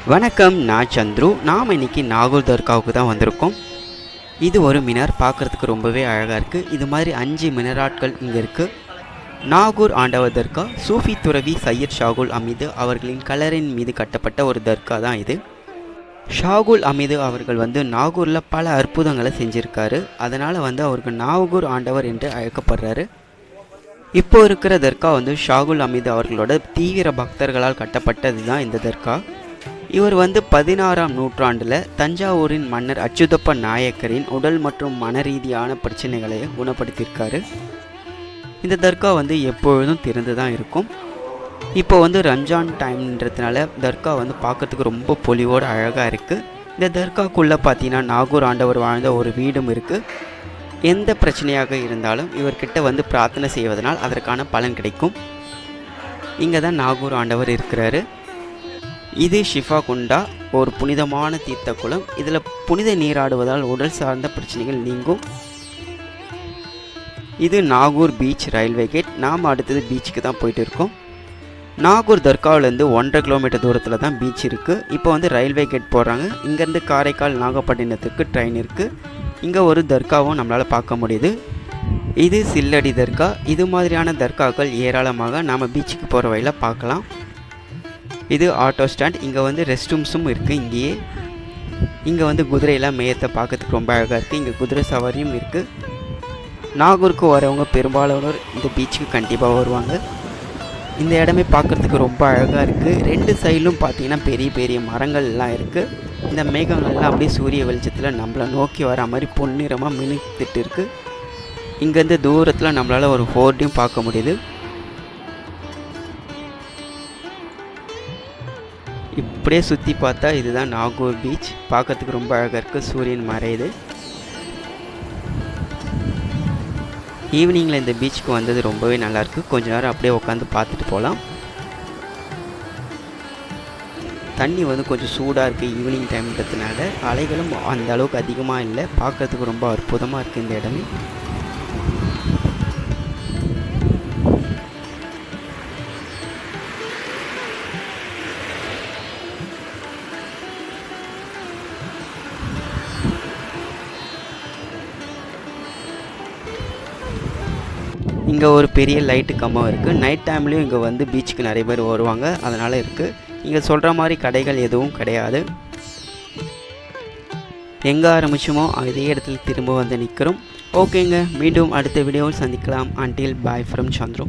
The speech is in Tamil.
வணக்கம், நான் சந்துரு. நாம் இன்னைக்கு நாகூர் தர்காவுக்கு தான் வந்திருக்கோம். இது ஒரு மினார், பார்க்குறதுக்கு ரொம்பவே அழகாக இருக்குது. இது மாதிரி 5 மினாராட்கள் இங்கே இருக்குது. நாகூர் ஆண்டவர் தர்கா சூஃபி துறவி சையத் ஷாகுல் அமீது அவர்களின் கலரின் மீது கட்டப்பட்ட ஒரு தர்கா தான் இது. ஷாகுல் அமீது அவர்கள் நாகூரில் பல அற்புதங்களை செஞ்சுருக்காரு. அதனால் அவருக்கு நாகூர் ஆண்டவர் என்று அழைக்கப்படுறாரு. இப்போ இருக்கிற தர்கா ஷாகுல் அமீது அவர்களோட தீவிர பக்தர்களால் கட்டப்பட்டது தான் இந்த தர்கா. இவர் 16ஆம் நூற்றாண்டில் தஞ்சாவூரின் மன்னர் அச்சுதப்ப நாயக்கரின் உடல் மற்றும் மன ரீதியான பிரச்சனைகளை குணப்படுத்தியிருக்காரு. இந்த தர்கா எப்பொழுதும் திறந்து தான் இருக்கும். இப்போ ரம்ஜான் டைம்ன்றதுனால தர்கா பார்க்குறதுக்கு ரொம்ப பொலிவோடு அழகாக இருக்குது. இந்த தர்காக்குள்ளே பார்த்தீங்கன்னா நாகூர் ஆண்டவர் வாழ்ந்த ஒரு வீடும் இருக்குது. எந்த பிரச்சனையாக இருந்தாலும் இவர்கிட்ட பிரார்த்தனை செய்வதனால் அதற்கான பலன் கிடைக்கும். இங்கே தான் நாகூர் ஆண்டவர் இருக்கிறாரு. இது ஷிஃபா குண்டா, ஒரு புனிதமான தீர்த்த குளம். இதில் புனித நீராடுவதால் உடல் சார்ந்த பிரச்சனைகள் நீங்கும். இது நாகூர் பீச் ரயில்வே கேட். நாம் அடுத்தது பீச்சுக்கு தான் போயிட்டு இருக்கோம். நாகூர் தர்காவிலேருந்து 1.5 கிலோமீட்டர் தூரத்தில் தான் பீச் இருக்குது. இப்போ ரயில்வே கேட் போடுறாங்க. இங்கேருந்து காரைக்கால் நாகப்பட்டினத்துக்கு ட்ரெயின் இருக்குது. இங்கே ஒரு தர்காவும் நம்மளால் பார்க்க முடியுது. இது சில்லடி தர்கா. இது மாதிரியான தர்காக்கள் ஏராளமாக நாம் பீச்சுக்கு போகிற வழியில் பார்க்கலாம். இது ஆட்டோ ஸ்டாண்ட். இங்கே ரெஸ்ட் ரூம்ஸும் இருக்குது. இங்கே குதிரையெல்லாம் மேயத்தை பார்க்கறதுக்கு ரொம்ப அழகாக இருக்குது. இங்கே குதிரை சவாரியும் இருக்குது. நாகூருக்கு வரவங்க பெரும்பாலானோர் இந்த பீச்சுக்கு கண்டிப்பாக வருவாங்க. இந்த இடமே பார்க்குறதுக்கு ரொம்ப அழகாக இருக்குது. 2 சைடிலும் பார்த்தீங்கன்னா பெரிய பெரிய மரங்கள்லாம் இருக்குது. இந்த மேகங்கள்லாம் அப்படியே சூரிய வெளிச்சத்தில் நம்மளை நோக்கி வர மாதிரி பொன்னிறமாக மினுத்துட்டு இருக்குது. இங்கேருந்து தூரத்தில் நம்மளால் ஒரு ஃபோர்ட்டையும் பார்க்க முடியுது. இப்படியே சுற்றி பார்த்தா இதுதான் நாகூர் பீச். பார்க்கறதுக்கு ரொம்ப அழகாக இருக்குது. சூரியன் மறையுது. ஈவினிங்கில் இந்த பீச்சுக்கு வந்தது ரொம்பவே நல்லாயிருக்கு. கொஞ்ச நேரம் அப்படியே உட்காந்து பார்த்துட்டு போகலாம். தண்ணி கொஞ்சம் சூடாக இருக்குது ஈவினிங் டைம்ன்றதுனால. அலைகளும் அந்த அளவுக்கு அதிகமாக இல்லை. பார்க்குறதுக்கு ரொம்ப அற்புதமாக இருக்குது இந்த இடமே. இங்கே ஒரு பெரிய லைட்டு கம்பம் இருக்குது. நைட் டைம்லேயும் இங்கே பீச்சுக்கு நிறைய பேர் வருவாங்க. அதனால் இருக்குது. இங்கே சொல்கிற மாதிரி கடைகள் எதுவும் கிடையாது. எங்கே ஆரம்பிச்சோமோ அதே இடத்துல திரும்ப நிற்கிறோம். ஓகேங்க, மீண்டும் அடுத்த வீடியோவில் சந்திக்கலாம். Until bye from Chandru.